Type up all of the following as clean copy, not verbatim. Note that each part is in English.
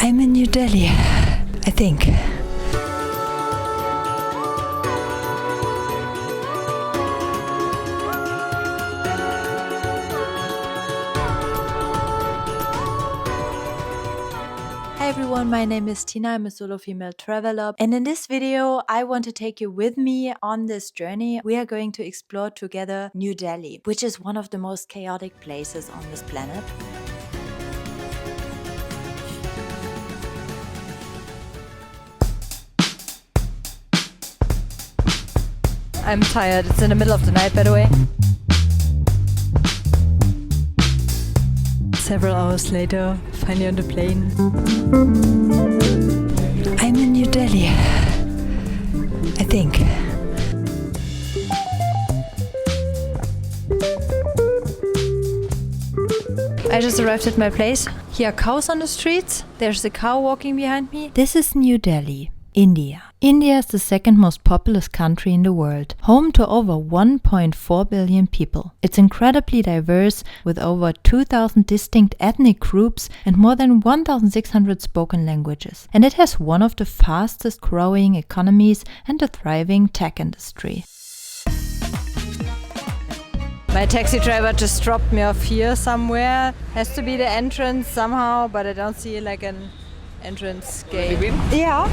I'm in New Delhi, I think. Hi everyone, my name is Tina, I'm a solo female traveler, and in this video I want to take you with me on this journey. We are going to explore together New Delhi, which is one of the most chaotic places on this planet. I'm tired, it's in the middle of the night by the way. Several hours later, finally on the plane. I'm in New Delhi, I think. I just arrived at my place. Here are cows on the streets. There's a cow walking behind me. This is New Delhi, India. India is the second most populous country in the world, home to over 1.4 billion people. It's incredibly diverse, with over 2,000 distinct ethnic groups and more than 1,600 spoken languages. And it has one of the fastest growing economies and a thriving tech industry. My taxi driver just dropped me off here somewhere. Has to be the entrance somehow, but I don't see like an entrance gate. Yeah.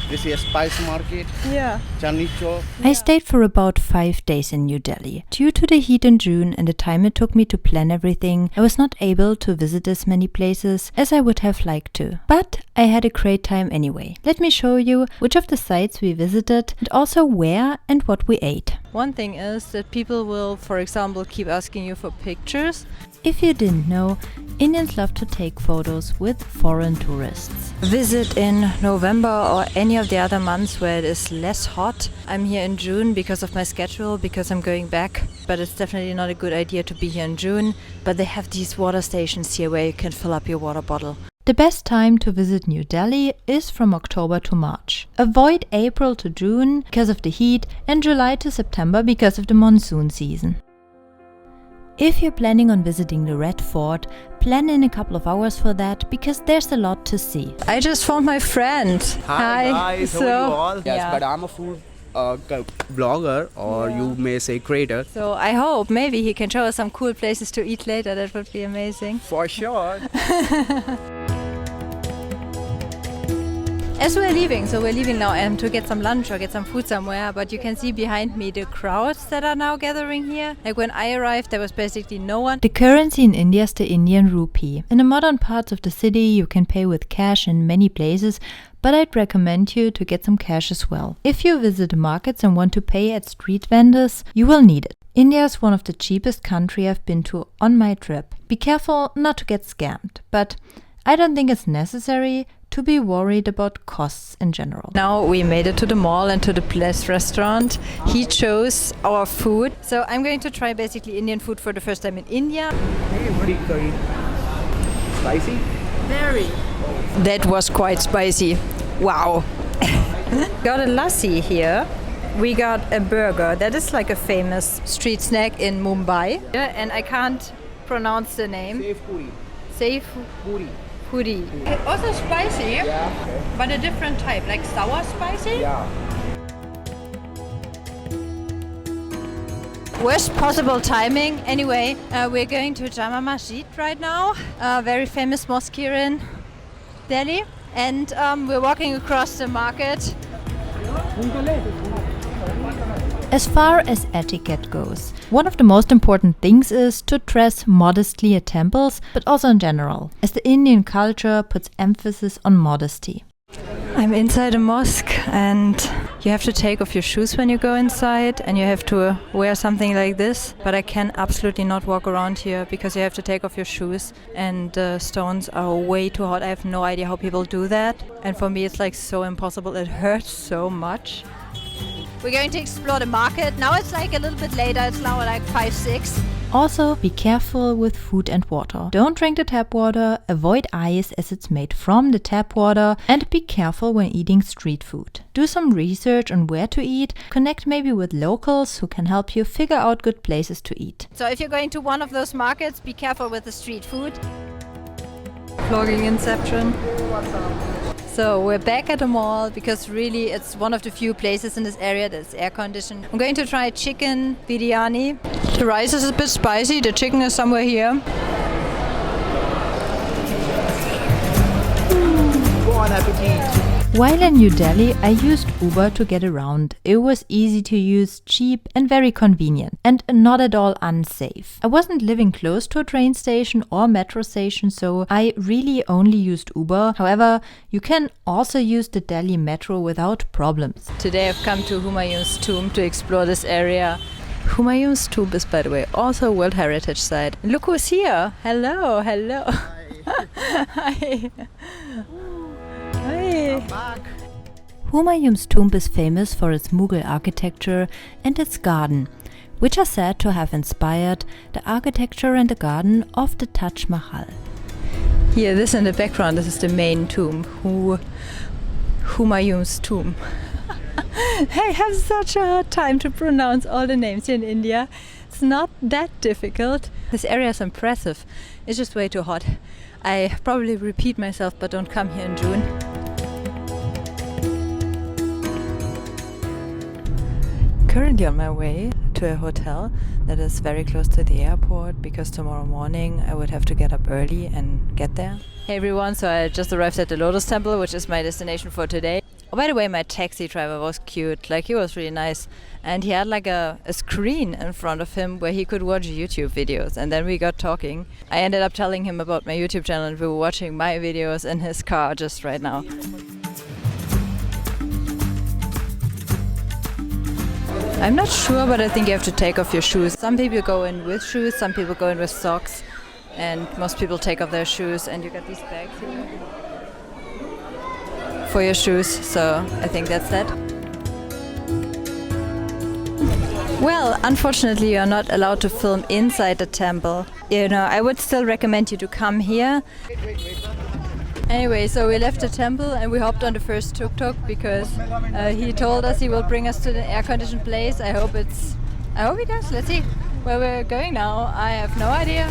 This is a spice market. Yeah. Chandni Chowk. I stayed for about 5 days in New Delhi. Due to the heat in June and the time it took me to plan everything, I was not able to visit as many places as I would have liked to. But I had a great time anyway. Let me show you which of the sites we visited and also where and what we ate. One thing is that people will, for example, keep asking you for pictures. If you didn't know, Indians love to take photos with foreign tourists. Visit in November or any of the other months where it is less hot. I'm here in June because of my schedule, because I'm going back. But it's definitely not a good idea to be here in June. But they have these water stations here where you can fill up your water bottle. The best time to visit New Delhi is from October to March. Avoid April to June because of the heat and July to September because of the monsoon season. If you're planning on visiting the Red Fort, plan in a couple of hours for that because there's a lot to see. I just found my friend. Hi guys, how are you all? Yes, yeah. but I'm a food blogger, or you may say creator. So I hope maybe he can show us some cool places to eat later. That would be amazing. For sure. As we're leaving now to get some lunch or get some food somewhere, but you can see behind me the crowds that are now gathering here. Like when I arrived, there was basically no one. The currency in India is the Indian rupee. In the modern parts of the city, you can pay with cash in many places, but I'd recommend you to get some cash as well. If you visit markets and want to pay at street vendors, you will need it. India is one of the cheapest countries I've been to on my trip. Be careful not to get scammed, but I don't think it's necessary to be worried about costs in general. Now we made it to the mall and to the Place restaurant. He chose our food. So I'm going to try basically Indian food for the first time in India. Curry. Spicy? Very. That was quite spicy. Wow. Got a lassi here. We got a burger. That is like a famous street snack in Mumbai. Yeah, and I can't pronounce the name. Safe puri. Safe Puri. puri. Also spicy, but a different type, like sour spicy. Yeah. Worst possible timing. Anyway, we're going to Jama Masjid right now, a very famous mosque here in Delhi, and we're walking across the market. As far as etiquette goes, one of the most important things is to dress modestly at temples, but also in general, as the Indian culture puts emphasis on modesty. I'm inside a mosque and you have to take off your shoes when you go inside and you have to wear something like this, but I can absolutely not walk around here because you have to take off your shoes and the stones are way too hot. I have no idea how people do that, and for me it's like so impossible. It hurts so much. We're going to explore the market. Now it's like a little bit later, it's now like 5-6. Also, be careful with food and water. Don't drink the tap water, avoid ice as it's made from the tap water, and be careful when eating street food. Do some research on where to eat, connect maybe with locals who can help you figure out good places to eat. So if you're going to one of those markets, be careful with the street food. vlogging inception. So we're back at the mall because really it's one of the few places in this area that's air conditioned. I'm going to try chicken biryani. The rice is a bit spicy, the chicken is somewhere here. Bon appetit. While in New Delhi, I used Uber to get around. It was easy to use, cheap and very convenient, and not at all unsafe. I wasn't living close to a train station or metro station, so I really only used Uber. However, you can also use the Delhi metro without problems. Today I've come to Humayun's tomb to explore this area. Humayun's tomb is, by the way, also a World Heritage Site. Look who's here! Hello, hello! Hi! Hi! Humayun's tomb is famous for its Mughal architecture and its garden, which are said to have inspired the architecture and the garden of the Taj Mahal. Here, this in the background, this is the main tomb, Humayun's tomb. I have such a hard time to pronounce all the names here in India. It's not that difficult. This area is impressive. It's just way too hot. I probably repeat myself, but don't come here in June. Currently on my way to a hotel that is very close to the airport because tomorrow morning I would have to get up early and get there. Hey everyone, so I just arrived at the Lotus Temple, which is my destination for today. Oh, by the way, my taxi driver was cute, like he was really nice, and he had like a screen in front of him where he could watch YouTube videos, and then we got talking. I ended up telling him about my YouTube channel and we were watching my videos in his car just right now. I'm not sure, but I think you have to take off your shoes. Some people go in with shoes, some people go in with socks, and most people take off their shoes, and you get these bags here for your shoes, so I think that's that. Well, unfortunately you are not allowed to film inside the temple. You know, I would still recommend you to come here. Anyway, so we left the temple and we hopped on the first tuk-tuk because he told us he will bring us to the air-conditioned place. I hope he does. Let's see where we're going now. I have no idea.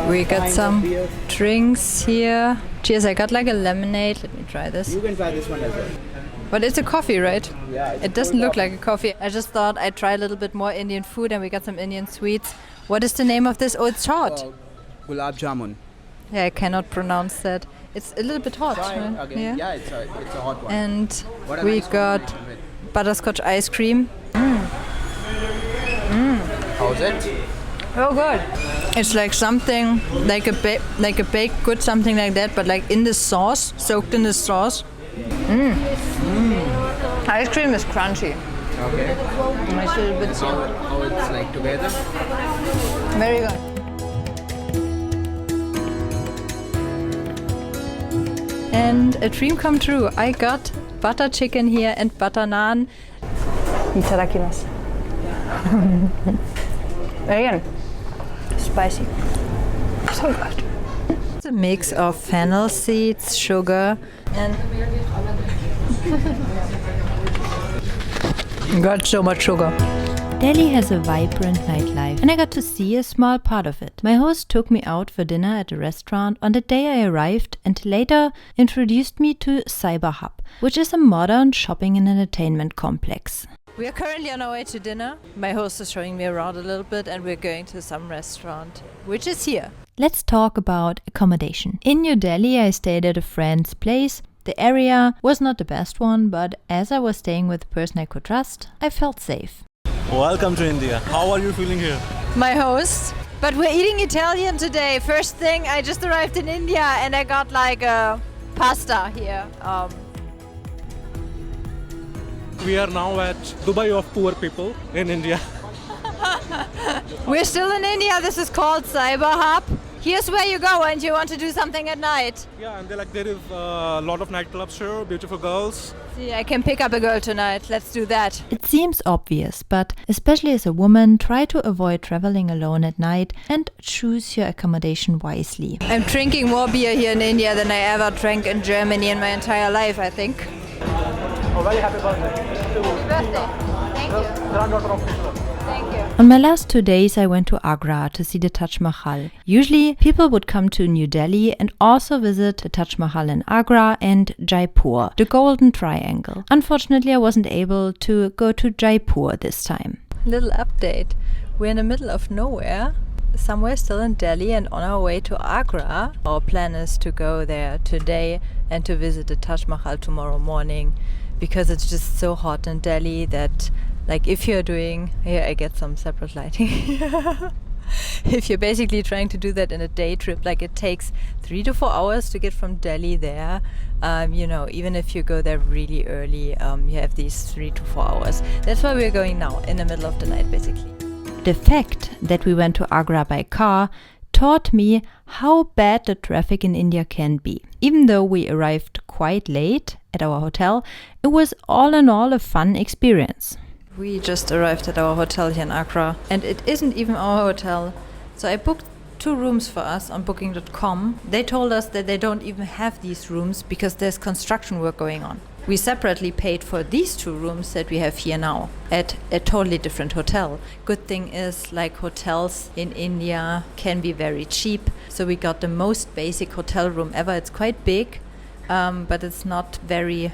We got some drinks here. Cheers, I got like a lemonade. Let me try this. You can try this one as well. But it's a coffee, right? Yeah. It doesn't look like a coffee. I just thought I'd try a little bit more Indian food and we got some Indian sweets. What is the name of this? Oh, it's hot. Gulab jamun. Yeah, I cannot pronounce that. It's a little bit hot. Try Right? again. Yeah, it's a hot one. And What a we nice got combination with- butterscotch ice cream. How's it? Oh, good. It's like something like a baked good, something like that, but like in the sauce, soaked in the sauce. Ice cream is crunchy. Okay. Nice little bit. How it's like together? Very good. And a dream come true. I got butter chicken here and butter naan. Itadakimasu. Again, spicy. So good. It's a mix of fennel seeds, sugar, and got so much sugar. Delhi has a vibrant nightlife, and I got to see a small part of it. My host took me out for dinner at a restaurant on the day I arrived and later introduced me to Cyber Hub, which is a modern shopping and entertainment complex. We are currently on our way to dinner. My host is showing me around a little bit and we're going to some restaurant, which is here. Let's talk about accommodation. In New Delhi, I stayed at a friend's place. The area was not the best one, but as I was staying with a person I could trust, I felt safe. Welcome to India. How are you feeling here? My host. But we're eating Italian today. First thing, I just arrived in India and I got like a pasta here. We are now at Dubai of poor people in India. We're still in India. This is called Cyber Hub. Here's where you go when you want to do something at night. Yeah, and there is a lot of nightclubs here, beautiful girls. See, I can pick up a girl tonight. Let's do that. It seems obvious, but especially as a woman, try to avoid traveling alone at night and choose your accommodation wisely. I'm drinking more beer here in India than I ever drank in Germany in my entire life, I think. Oh, very happy birthday. Happy birthday. Thank you. Granddaughter of Hitler. On my last 2 days, I went to Agra to see the Taj Mahal. Usually, people would come to New Delhi and also visit the Taj Mahal in Agra and Jaipur, the Golden Triangle. Unfortunately, I wasn't able to go to Jaipur this time. Little update. We're in the middle of nowhere, somewhere still in Delhi, and on our way to Agra. Our plan is to go there today and to visit the Taj Mahal tomorrow morning, because it's just so hot in Delhi that, like, if you're doing, here I get some separate lighting. If you're basically trying to do that in a day trip, like it takes 3 to 4 hours to get from Delhi there, even if you go there really early, you have these 3 to 4 hours. That's why we're going now, in the middle of the night, basically. The fact that we went to Agra by car taught me how bad the traffic in India can be. Even though we arrived quite late at our hotel, it was all in all a fun experience. We just arrived at our hotel here in Agra, and it isn't even our hotel. So I booked 2 rooms for us on booking.com. They told us that they don't even have these rooms because there's construction work going on. We separately paid for these 2 rooms that we have here now at a totally different hotel. Good thing is, like, hotels in India can be very cheap. So we got the most basic hotel room ever. It's quite big, but it's not very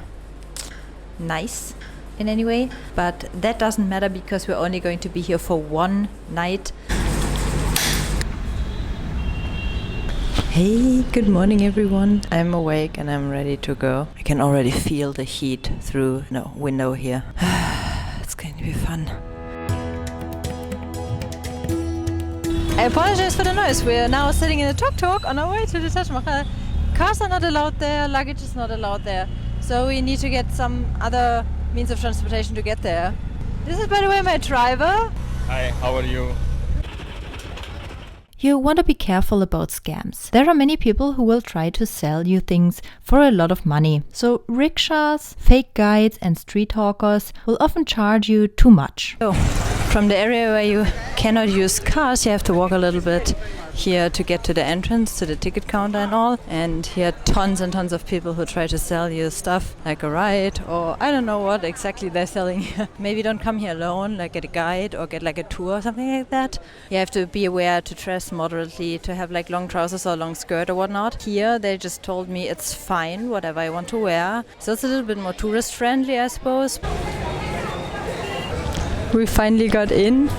nice in any way. But that doesn't matter because we're only going to be here for 1 night. Hey, good morning everyone. I'm awake and I'm ready to go. I can already feel the heat through the window here. It's going to be fun. I apologize for the noise. We're now sitting in a tuk-tuk on our way to the Taj Mahal. Cars are not allowed there, luggage is not allowed there. So we need to get some other means of transportation to get there. This is, by the way, my driver. Hi, how are you? You want to be careful about scams. There are many people who will try to sell you things for a lot of money. So rickshaws, fake guides and street hawkers will often charge you too much. So from the area where you cannot use cars, you have to walk a little bit here to get to the entrance, to the ticket counter and all. And here are tons and tons of people who try to sell you stuff like a ride, or I don't know what exactly they're selling here. Maybe don't come here alone, like get a guide or get like a tour or something like that. You have to be aware to dress moderately, to have like long trousers or long skirt or whatnot. Here they just told me it's fine, whatever I want to wear. So it's a little bit more tourist friendly, I suppose. We finally got in.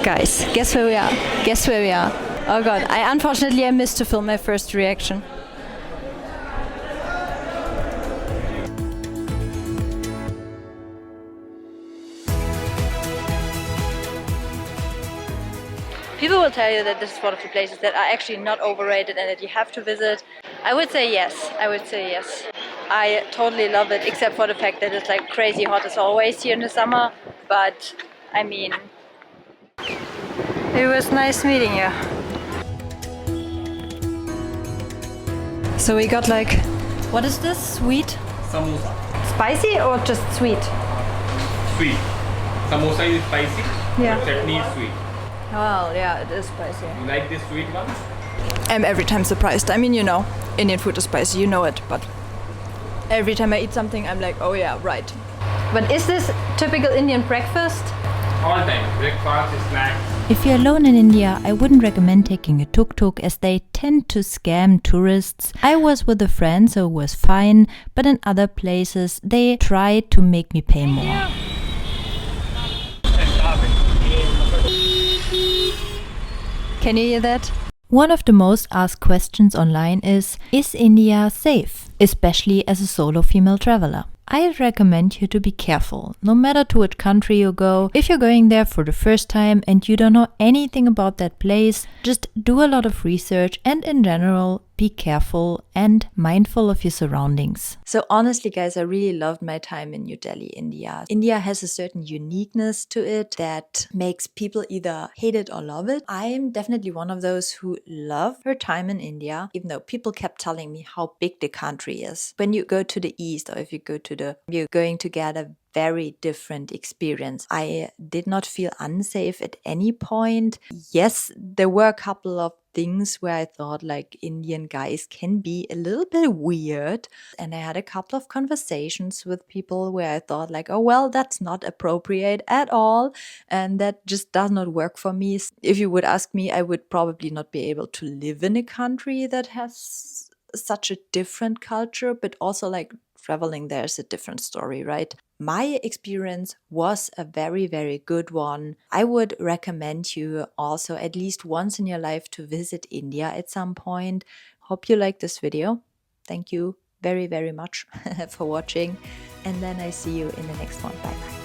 Guys, guess where we are? Guess where we are? Oh god, I missed to film my first reaction. People will tell you that this is one of the places that are actually not overrated and that you have to visit. I would say yes. I totally love it, except for the fact that it's like crazy hot as always here in the summer. But I mean, it was nice meeting you. So we got like, what is this? Sweet? Samosa. Spicy or just sweet? Sweet. Samosa is spicy. Yeah. But chutney is sweet. Well, yeah, it is spicy. You like this sweet one? I'm every time surprised. I mean, Indian food is spicy, you know it, but every time I eat something, I'm like, oh yeah, right. But is this typical Indian breakfast? All time. Breakfast, snacks. If you're alone in India, I wouldn't recommend taking a tuk-tuk as they tend to scam tourists. I was with a friend, so it was fine, but in other places, they tried to make me pay more. Can you hear that? One of the most asked questions online is India safe? Especially as a solo female traveler. I recommend you to be careful, no matter to which country you go. If you're going there for the first time and you don't know anything about that place, just do a lot of research and in general, be careful and mindful of your surroundings. So honestly, guys, I really loved my time in New Delhi, India. India has a certain uniqueness to it that makes people either hate it or love it. I am definitely one of those who love her time in India, even though people kept telling me how big the country is. When you go to the east, or if you go to you're going to get a very different experience. I did not feel unsafe at any point. Yes, there were a couple of things where I thought like Indian guys can be a little bit weird. And I had a couple of conversations with people where I thought like, oh, well, that's not appropriate at all. And that just does not work for me. If you would ask me, I would probably not be able to live in a country that has such a different culture, but also like traveling there is a different story, right? My experience was a very, very good one. I would recommend you also at least once in your life to visit India at some point. Hope you like this video. Thank you very, very much for watching. And then I see you in the next one. Bye bye.